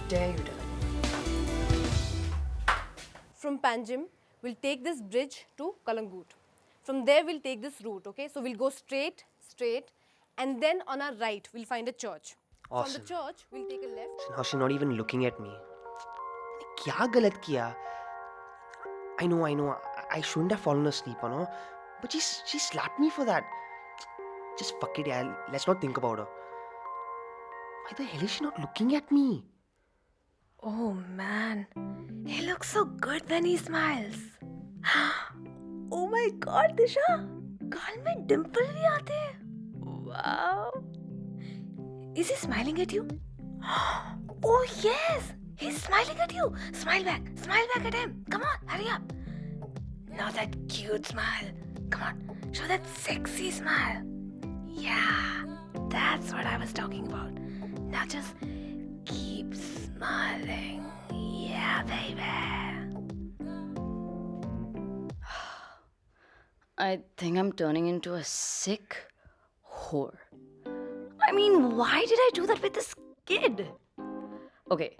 Dare you tell him? From Panjim, we'll take this bridge to Kalangut. From there, we'll take this route, okay? So we'll go straight, and then on our right, we'll find a church. Awesome. From the church, we'll take a left. Now she's not even looking at me. क्या गलत किया? I know. I shouldn't have fallen asleep, you know. But she slapped me for that. Just fuck it, yeah. Let's not think about her. Why the hell is she not looking at me? Oh man, he looks so good when he smiles. Oh my god, Disha, गाल में dimple भी आते हैं. Wow. Is he smiling at you? Oh yes, he's smiling at you. Smile back at him. Come on, hurry up. Now that cute smile. Come on, show that sexy smile. Yeah, that's what I was talking about. Now just keep smiling. Yeah, baby. I think I'm turning into a sick whore. I mean, why did I do that with this kid? Okay,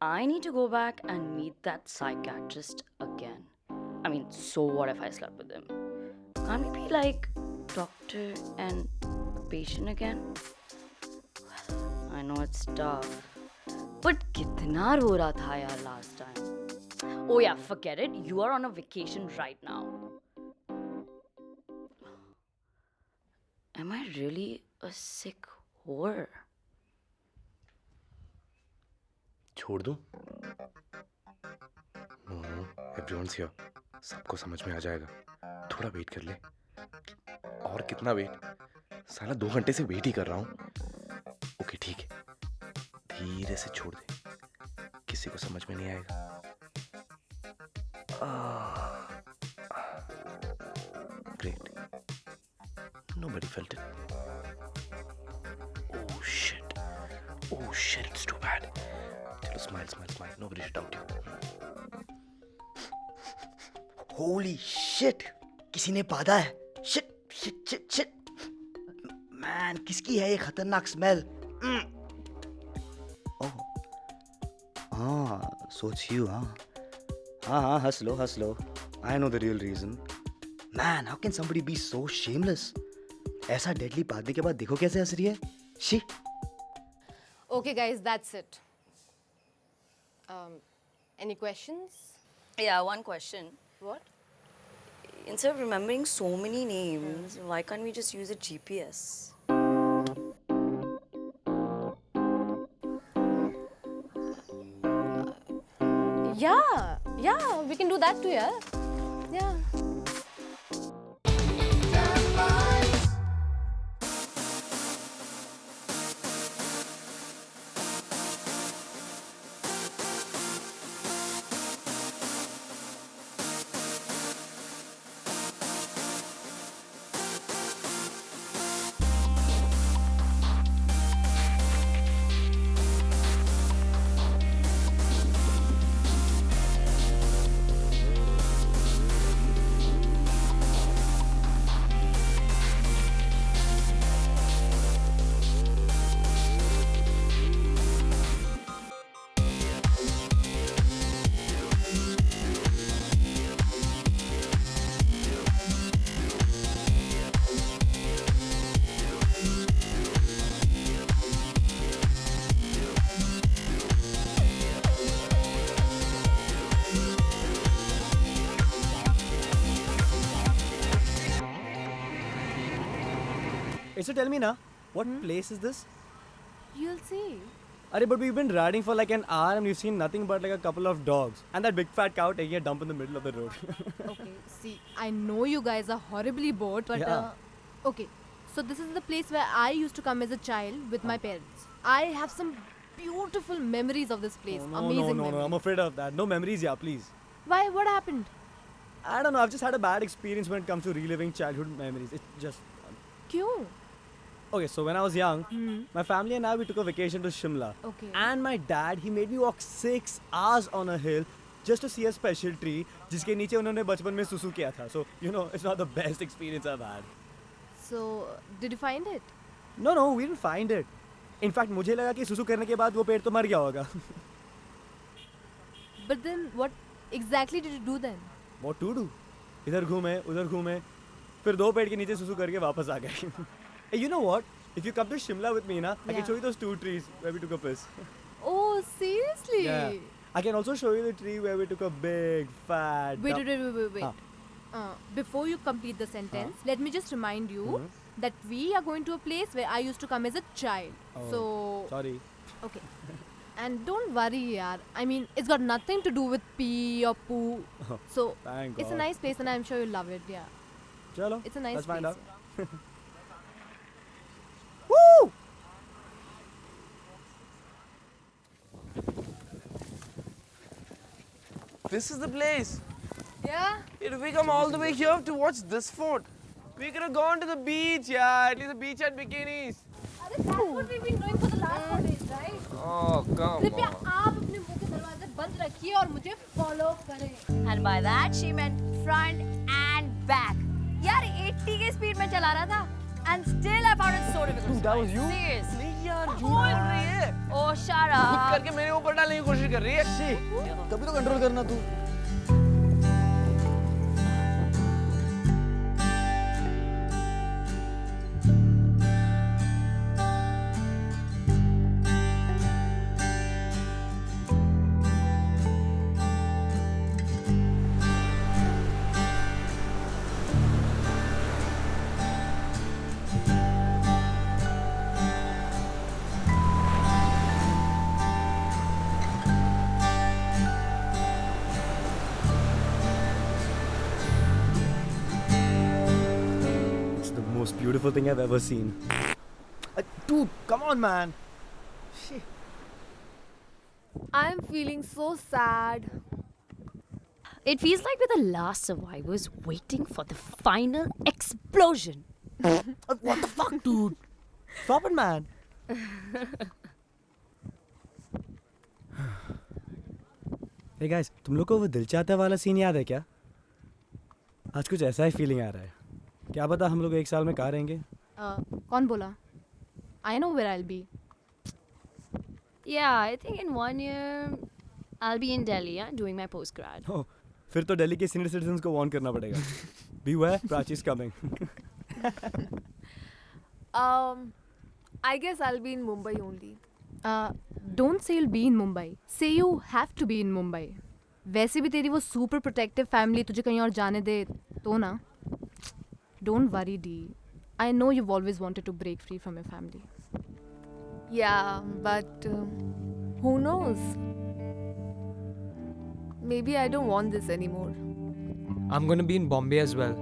I need to go back and meet that psychiatrist again. I mean, so what if I slept with him? Can't we be like doctor and patient again? Well, I know it's tough. But kitna ro raha tha yaar last time. Oh yeah, forget it. You are on a vacation right now. Am I really a sick whore? छोड़ दूं? No, everyone's here. सबको समझ में आ जाएगा. थोड़ा wait कर ले. और कितना वेट? साला 2 घंटे से वेट ही कर रहा हूँ. ओके ठीक है. धीरे से छोड़ दे. किसी को समझ में नहीं आएगा. Great. Nobody felt it. Oh shit, it's too bad. Chalo, smile. Nobody should doubt you. Holy shit! किसी ने बाधा है. Shit. Man, किसकी है ये खतरनाक smell? Oh. So it's you, huh? हाँ, हंस लो. I know the real reason. Man, how can somebody be so shameless? ऐसा deadly पादने के बाद देखो कैसे हंस रही है. She. Okay, guys, that's it. Any questions? Yeah, one question. What? Instead of remembering so many names, why can't we just use a GPS? Yeah, we can do that too, yeah. Yeah. So tell me now, what place is this? You'll see. But we've been riding for like an hour and we've seen nothing but like a couple of dogs and that big fat cow taking a dump in the middle of the road. Okay, see, I know you guys are horribly bored, but Yeah. okay. So this is the place where I used to come as a child with my parents. I have some beautiful memories of this place. Amazing No, memories. I'm afraid of that. No memories, yeah, please. Why? What happened? I don't know, I've just had a bad experience when it comes to reliving childhood memories. It's just... Kyun? Okay, so when I was young, my family and I, we took a vacation to Shimla. Okay. And my dad, he made me walk 6 hours on a hill just to see a special tree, जिसके नीचे उन्होंने बचपन में सुसु किया था. So, you know, it's not the best experience I've had. So, did you find it? No, we didn't find it. In fact मुझे लगा कि सुसु करने के बाद वो पेड़ तो मर गया होगा. But then what exactly did you do then? What to do? इधर घूमे उधर घूमे फिर 2 पेड़ के नीचे सुसु करके वापस आ गए. Hey, you know what? If you come to Shimla with me, na, I can Yeah. show you those 2 trees where we took a piss. Oh, seriously? Yeah. I can also show you the tree where we took a big fat. Wait, dump. wait. Before you complete the sentence, let me just remind you that we are going to a place where I used to come as a child. Oh, So, sorry. okay. And don't worry, yaar. I mean, it's got nothing to do with pee or poo. So, Thank it's a God. nice place and I'm sure you'll love it, yeah. Chalo. It's a nice Let's find place. out. Woo! This is the place. Yeah? If we come all the way here to watch this fort, we could have gone to the beach, yeah. At least the beach had bikinis. That's what we've been doing for the last 4 days, right? Oh, come कृपया on. आप अपने मुंह के दरवाजे बंद रखिए और मुझे फॉलो करें. And by that she meant front and back. यार 80 के स्पीड में चला रहा था. And still I found it so difficult. Dude, that was you? Seriously. नहीं यार, झूठ बोल रही है. Oh, shut खुद up. करके मेरे ऊपर डालने की कोशिश कर रही है. कभी तो कंट्रोल करना तू. It's the most beautiful thing I've ever seen. Dude, come on, man. Shit. I'm feeling so sad. It feels like we're the last survivors waiting for the final explosion. What the fuck, dude? Stop it, man. Hey guys, तुम लोग को वो दिल चाहता वाला scene याद है क्या? आज कुछ ऐसा ही फीलिंग आ रहा है. क्या पता हम लोग 1 साल में कहाँ रहेंगे? कौन बोला? I know where I'll be. Yeah, I think in 1 year I'll be in Delhi, yeah, doing my postgrad. Oh, फिर तो दिल्ली के सीनियर सिटीजन्स को वार्न करना पड़ेगा. Beware, Prachi is coming. I guess I'll be in Mumbai only. Don't say you'll be in Mumbai. Say you have to be in Mumbai. वैसे भी तेरी वो super protective family तुझे कहीं और जाने दे तो ना. Don't worry, Dee. I know you've always wanted to break free from your family. Yeah, but who knows? Maybe I don't want this anymore. I'm gonna be in Bombay as well.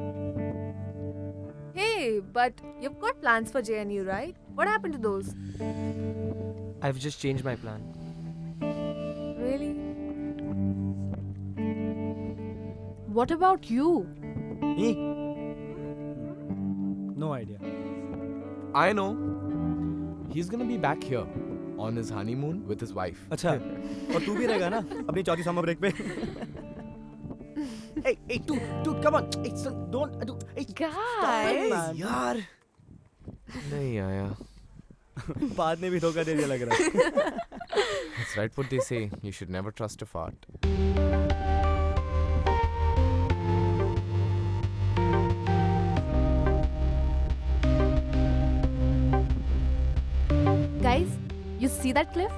Hey, but you've got plans for JNU, right? What happened to those? I've just changed my plan. Really? What about you? Me? No idea. I know. He's gonna be back here on his honeymoon with his wife. अच्छा, और तू भी रहेगा ना अपनी चौथी summer break पे? Hey, dude, come on. Hey, son, don't. Hey, Guys. यार. नहीं आया. बाद में भी धोखा दे दिया लग रहा है. That's right what they say. You should never trust a fart. Guys, you see that cliff?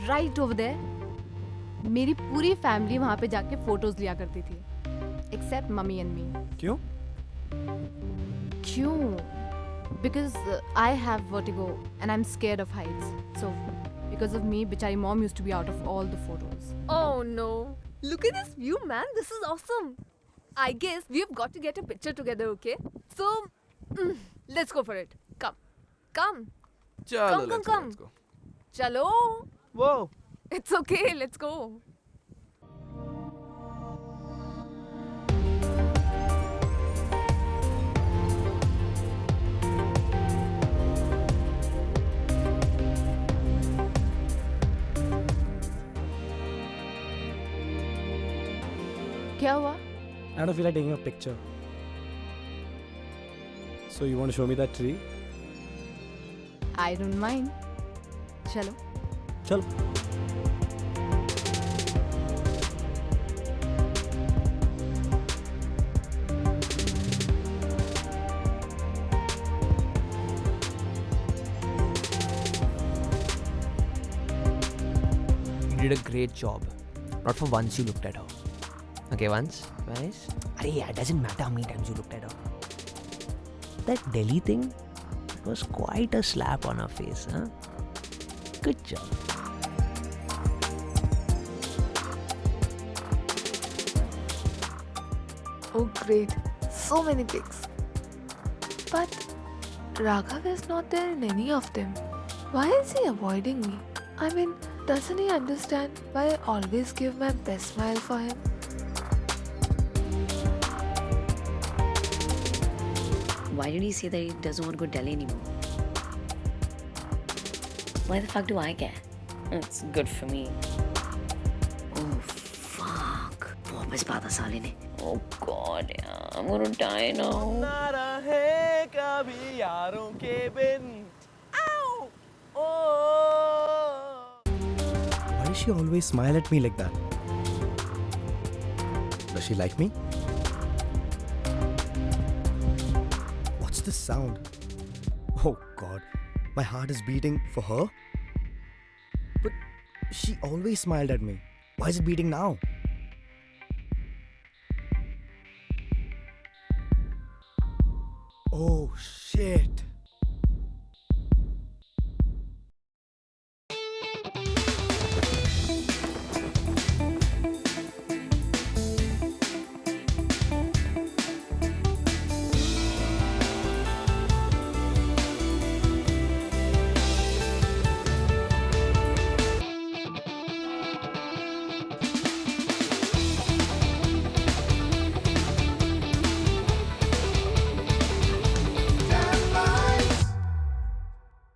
Right over there. मेरी पूरी फैमिली वहाँ पे जाके फोटोज लिया करती थी. Except mummy and me. क्यों? क्यों? Because I have vertigo and I'm scared of heights. So, because of me, bichari mom used to be out of all the photos. Oh no. Look at this view, man. This is awesome. I guess we've got to get a picture together, okay? So, let's go for it. Come. चलो, Come. let's go. Chalo. Whoa. It's okay. Let's go. क्या हुआ? I don't feel like taking a picture. So you want to show me that tree? I don't mind. चलो. चलो. You did a great job. Not for once you looked at her. Okay, once, twice. Arey, yeah, it doesn't matter how many times you looked at her. That Delhi thing was quite a slap on her face, huh? Good job. Oh, great. So many pics. But Raghav is not there in any of them. Why is he avoiding me? I mean, doesn't he understand why I always give my best smile for him? Why did he say that he doesn't want to go Delhi anymore? Why the fuck do I care? It's good for me. Oh, fuck. वापस बात साले ने. Oh god, yeah. I'm gonna die now. ना रहे कभी यारों के बिन. Ow! Oh! Why does she always smile at me like that? Does she like me? What's this sound? Oh god, my heart is beating for her. But she always smiled at me. Why is it beating now? Oh shit.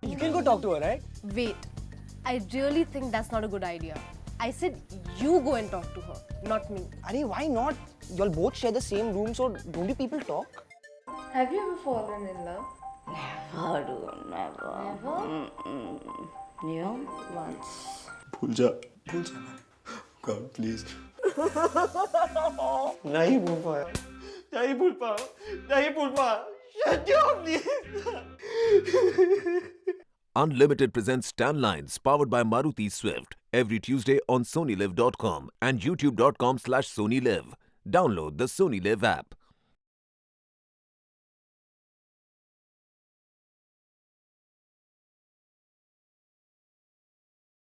You can go talk to her, right? Wait, I really think that's not a good idea. I said you go and talk to her, not me. Arey, why not? Y'all both share the same room, so don't you people talk? Have you ever fallen in love? Never, dude. Never. You? Once. भूल जा ना. God, please. नहीं भूल पाया. नहीं भूल पाया. नहीं भूल पाया. Shut your please. Unlimited presents Tan Lines powered by Maruti Swift every Tuesday on SonyLive.com and YouTube.com/SonyLive. Download the SonyLive app.